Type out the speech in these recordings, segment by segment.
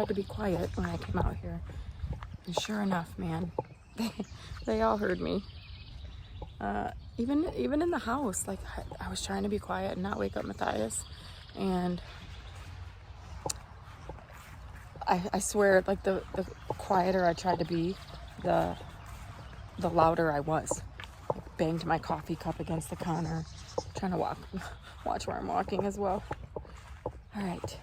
tried to be quiet when I came out here. And sure enough, man, they all heard me. Even in the house, like I was trying to be quiet and not wake up Matthias. And I swear, like the quieter I tried to be, the louder I was. I banged my coffee cup against the counter, trying to watch where I'm walking as well. All right.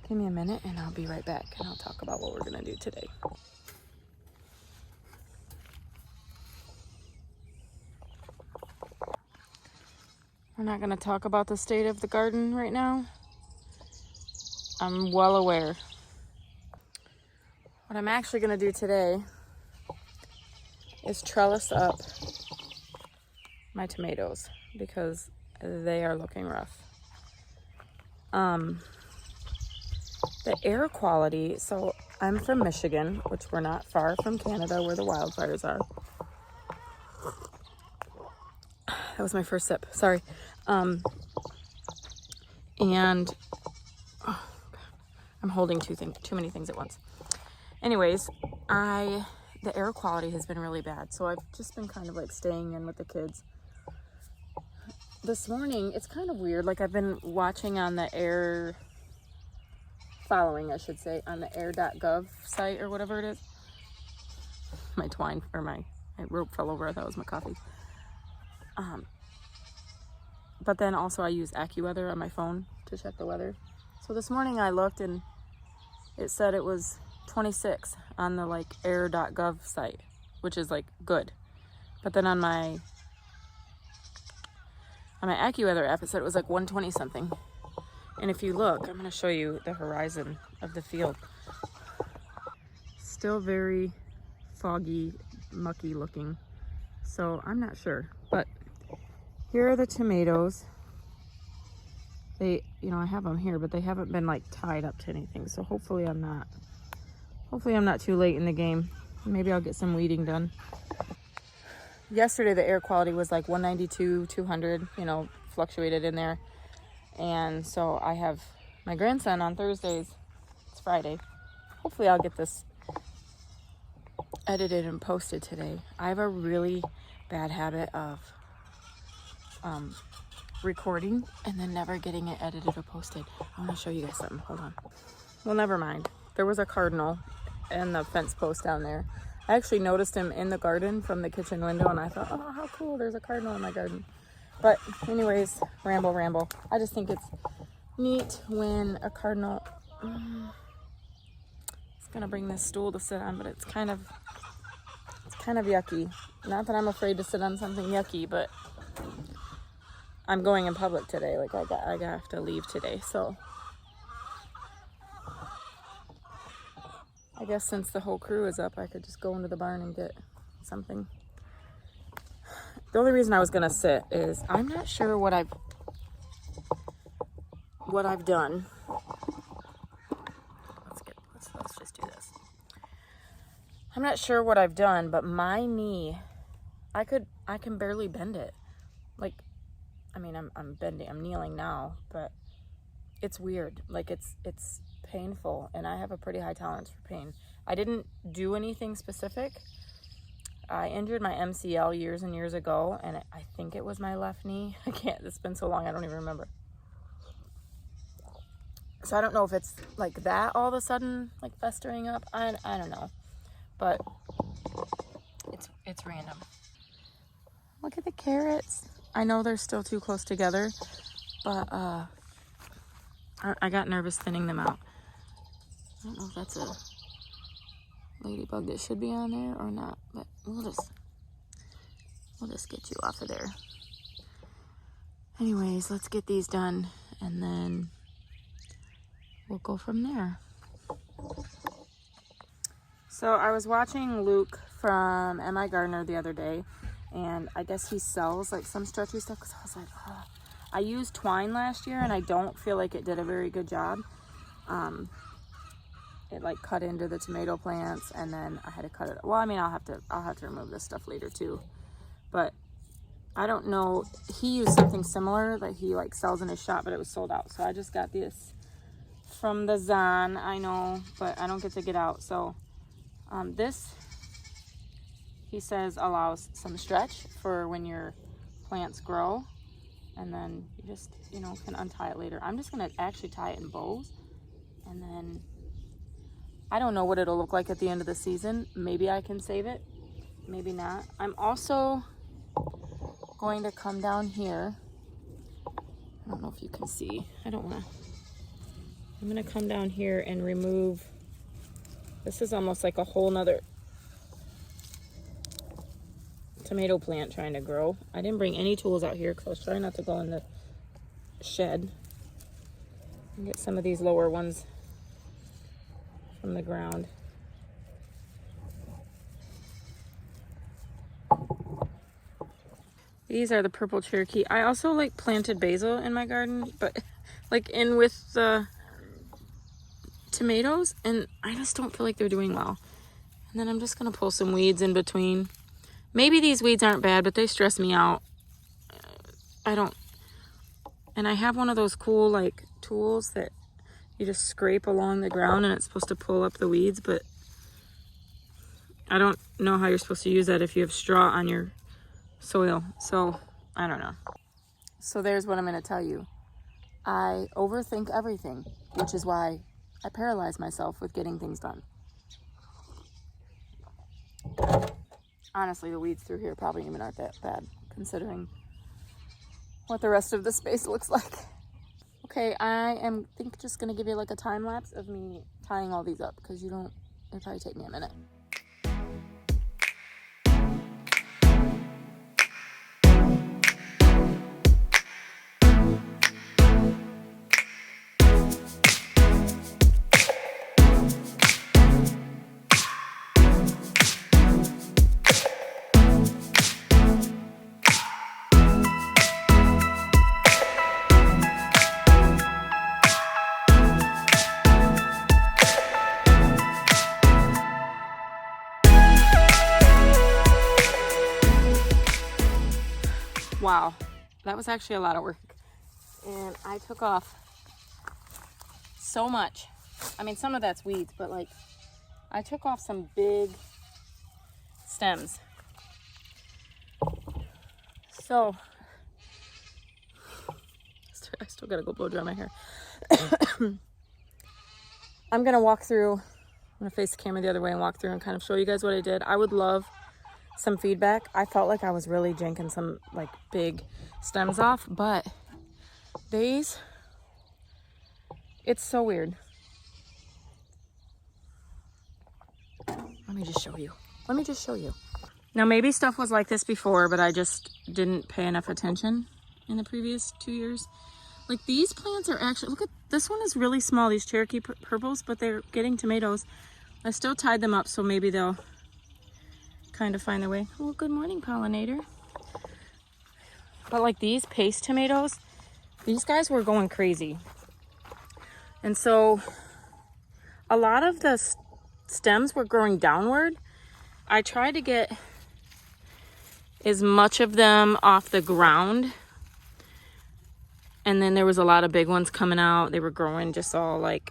Give me a minute and I'll be right back and I'll talk about what we're gonna do today. We're not gonna talk about the state of the garden right now. I'm well aware. What I'm actually gonna do today is trellis up my tomatoes because they are looking rough. The air quality, so I'm from Michigan, which we're not far from Canada where the wildfires are. That was my first sip, sorry. And I'm holding too many things at once. Anyways, the air quality has been really bad, so I've just been kind of like staying in with the kids. This morning, it's kind of weird, like I've been watching on the air, following I should say, on the air.gov site or whatever it is. My rope fell over, I thought it was my coffee. But then also I use AccuWeather on my phone to check the weather. So this morning I looked and it said it was 26 on the like air.gov site, which is like good. But then on my AccuWeather app, it said it was like 120 something. And if you look, I'm going to show you the horizon of the field. Still very foggy, mucky looking. So I'm not sure, but here are the tomatoes. I have them here, but they haven't been like tied up to anything. So hopefully I'm not too late in the game. Maybe I'll get some weeding done. Yesterday, the air quality was like 192, 200, fluctuated in there. And so I have my grandson on Thursdays. It's Friday. Hopefully I'll get this edited and posted today. I have a really bad habit of recording and then never getting it edited or posted. I'm gonna show you guys something. Hold on. Well, never mind. There was a cardinal in the fence post down there. I actually noticed him in the garden from the kitchen window and I thought, oh, how cool, there's a cardinal in my garden. But anyways, ramble. I just think it's neat when a cardinal, it's gonna bring this stool to sit on, but it's kind of yucky. Not that I'm afraid to sit on something yucky, but I'm going in public today. Like I have to leave today, so I guess since the whole crew is up, I could just go into the barn and get something. The only reason I was gonna sit is I'm not sure what I've done. Let's just do this. I'm not sure what I've done, but my knee, I can barely bend it. Like, I mean, I'm bending, I'm kneeling now, but it's weird. Like it's painful, and I have a pretty high tolerance for pain. I didn't do anything specific. I injured my MCL years and years ago, and I think it was my left knee. It's been so long, I don't even remember. So I don't know if it's like that all of a sudden, like festering up. I don't know, but it's random. Look at the carrots. I know they're still too close together, but I got nervous thinning them out. I don't know if that's a ladybug that should be on there or not, but we'll just get you off of there. Anyways, let's get these done and then we'll go from there. So I was watching Luke from MI Gardener the other day, and I guess he sells like some stretchy stuff, because I was like, oh. I used twine last year and I don't feel like it did a very good job. It like cut into the tomato plants, and then I had to cut it. Well, I mean, I'll have to remove this stuff later too, but I don't know. He used something similar that he like sells in his shop, but it was sold out. So I just got this from the Zon, I know, but I don't get to get out. So this, he says, allows some stretch for when your plants grow, and then you just, you know, can untie it later. I'm just gonna actually tie it in bows, and then I don't know what it'll look like at the end of the season. Maybe I can save it, maybe not. I'm also going to come down here. I don't know if you can see. I'm gonna come down here and remove, this is almost like a whole nother tomato plant trying to grow. I didn't bring any tools out here because I was trying not to go in the shed and get some of these lower ones from the ground. These are the purple Cherokee. I also like planted basil in my garden, but like in with the tomatoes, and I just don't feel like they're doing well. And then I'm just gonna pull some weeds in between. Maybe these weeds aren't bad, but they stress me out. And I have one of those cool like tools that you just scrape along the ground and it's supposed to pull up the weeds, but I don't know how you're supposed to use that if you have straw on your soil. So I don't know. So there's what I'm going to tell you. I overthink everything, which is why I paralyze myself with getting things done. Honestly, the weeds through here probably even aren't that bad, considering what the rest of the space looks like. Okay, I am just gonna give you like a time lapse of me tying all these up, because it'll probably take me a minute. Wow, that was actually a lot of work. And I took off so much. I mean, some of that's weeds, but like, I took off some big stems. So, I still gotta go blow dry my hair. I'm gonna walk through, I'm gonna face the camera the other way and walk through and kind of show you guys what I did. I would love some feedback. I felt like I was really janking some like big stems off, but these, it's so weird. Let me just show you. Now maybe stuff was like this before, but I just didn't pay enough attention in the previous 2 years. Like these plants are actually, look at this one, is really small, these Cherokee purples, but they're getting tomatoes. I still tied them up, so maybe they'll kind of find their way. Well, good morning, pollinator. But like these paste tomatoes, these guys were going crazy. And so a lot of the stems were growing downward. I tried to get as much of them off the ground. And then there was a lot of big ones coming out. They were growing just all like,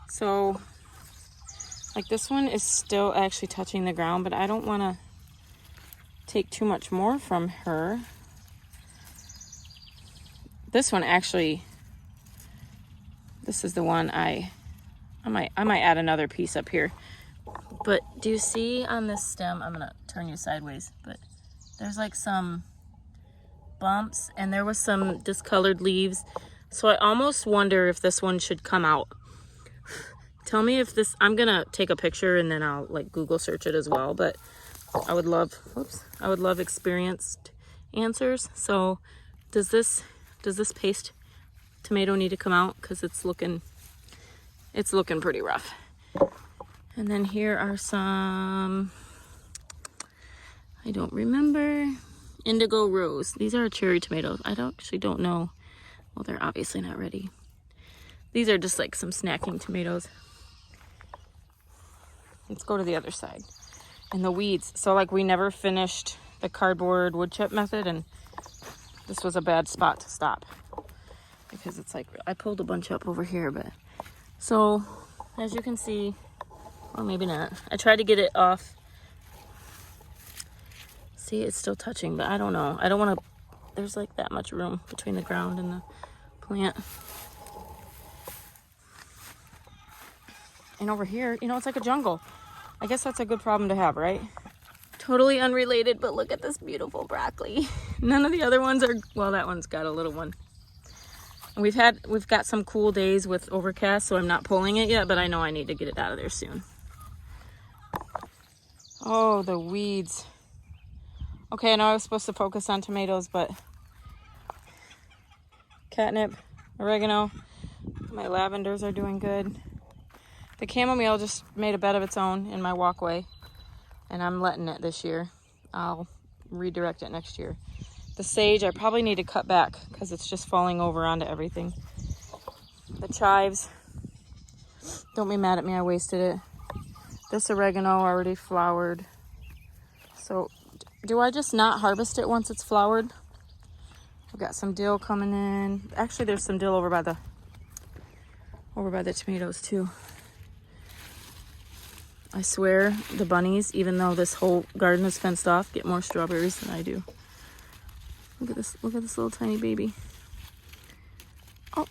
so like this one is still actually touching the ground, but I don't want to take too much more from her. This one actually, this is the one I might add another piece up here. But do you see on this stem, I'm gonna turn you sideways, but there's like some bumps and there was some discolored leaves. So I almost wonder if this one should come out. Tell me if this, I'm gonna take a picture and then I'll like Google search it as well, but I would love, I would love experienced answers. So does this paste tomato need to come out? Because it's looking pretty rough. And then here are some, I don't remember, indigo rose. These are cherry tomatoes. I actually don't know. Well, they're obviously not ready. These are just like some snacking tomatoes. Let's go to the other side. And the weeds. So like we never finished the cardboard wood chip method, and this was a bad spot to stop. because it's like, I pulled a bunch up over here, but so as you can see, or maybe not, I tried to get it off. See, it's still touching, but I don't know. I don't want to, there's like that much room between the ground and the plant. And over here, you know, it's like a jungle. I guess that's a good problem to have, right? Totally unrelated, but look at this beautiful broccoli. None of the other ones are, well, that one's got a little one. And we've got some cool days with overcast, so I'm not pulling it yet, but I know I need to get it out of there soon. Oh, the weeds. Okay, I know I was supposed to focus on tomatoes, but catnip, oregano, my lavenders are doing good. The chamomile just made a bed of its own in my walkway, and I'm letting it this year. I'll redirect it next year. The sage, I probably need to cut back because it's just falling over onto everything. The chives, don't be mad at me, I wasted it. This oregano already flowered. So do I just not harvest it once it's flowered? I've got some dill coming in. Actually, there's some dill over by the tomatoes too. I swear the bunnies, even though this whole garden is fenced off, get more strawberries than I do. Look at this little tiny baby. Oh.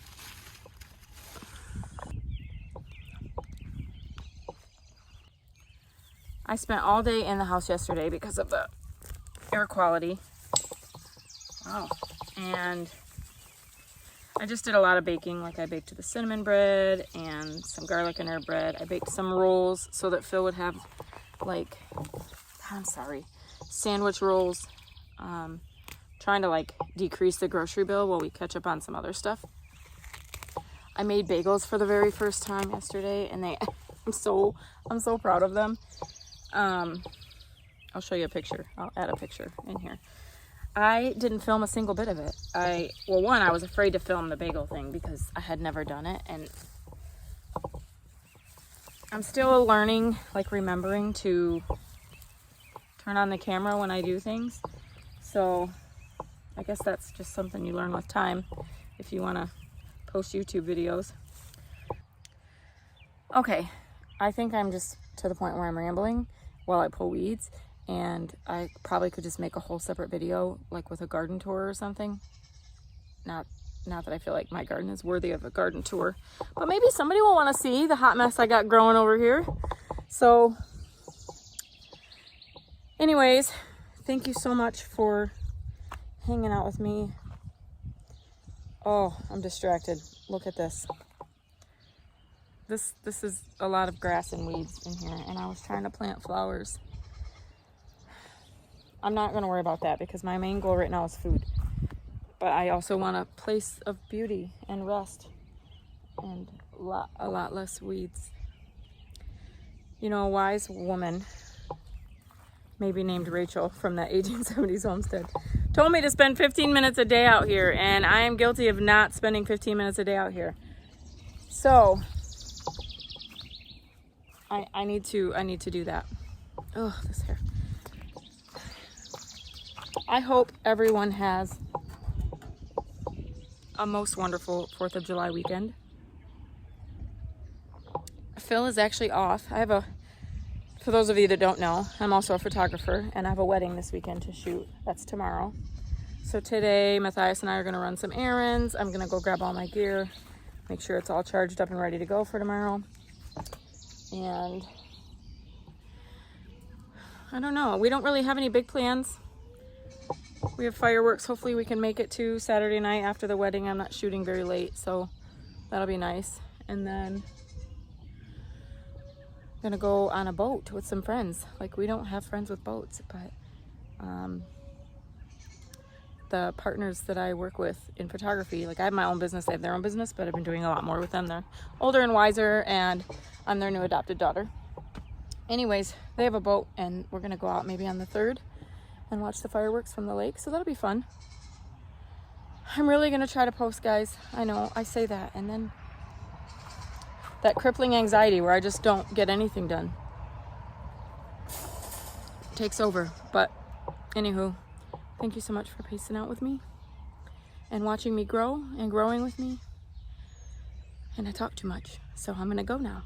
I spent all day in the house yesterday because of the air quality. Wow. And I just did a lot of baking. Like I baked the cinnamon bread and some garlic and herb bread. I baked some rolls so that Phil would have sandwich rolls. Trying to like decrease the grocery bill while we catch up on some other stuff. I made bagels for the very first time yesterday, and I'm so proud of them. I'll show you a picture. I'll add a picture in here. I didn't film a single bit of it. I was afraid to film the bagel thing because I had never done it, and I'm still learning, like remembering to turn on the camera when I do things. So I guess that's just something you learn with time if you want to post YouTube videos. Okay, I think I'm just to the point where I'm rambling while I pull weeds. And I probably could just make a whole separate video, like with a garden tour or something. Not that I feel like my garden is worthy of a garden tour, but maybe somebody will want to see the hot mess I got growing over here. So anyways, thank you so much for hanging out with me. Oh, I'm distracted. Look at this. This is a lot of grass and weeds in here, and I was trying to plant flowers. I'm not going to worry about that because my main goal right now is food. But I also want a place of beauty and rest and a lot less weeds. You know, a wise woman, maybe named Rachel from that 1870s homestead, told me to spend 15 minutes a day out here, and I am guilty of not spending 15 minutes a day out here. So I need to do that. Oh, this hair. I hope everyone has a most wonderful 4th of July weekend. Phil is actually off. For those of you that don't know, I'm also a photographer, and I have a wedding this weekend to shoot. That's tomorrow. So today, Matthias and I are going to run some errands. I'm going to go grab all my gear, make sure it's all charged up and ready to go for tomorrow. And I don't know. We don't really have any big plans. We have fireworks. Hopefully we can make it to Saturday night after the wedding. I'm not shooting very late, so that'll be nice. And then I'm gonna go on a boat with some friends. Like, we don't have friends with boats, but the partners that I work with in photography, like I have my own business, they have their own business, but I've been doing a lot more with them. They're older and wiser, and I'm their new adopted daughter. Anyways, they have a boat, and we're gonna go out maybe on the 3rd and watch the fireworks from the lake, so that'll be fun. I'm really gonna try to post, guys. I know I say that, and then that crippling anxiety where I just don't get anything done takes over. But anywho, thank you so much for pacing out with me, and watching me grow and growing with me. And I talk too much, so I'm gonna go now.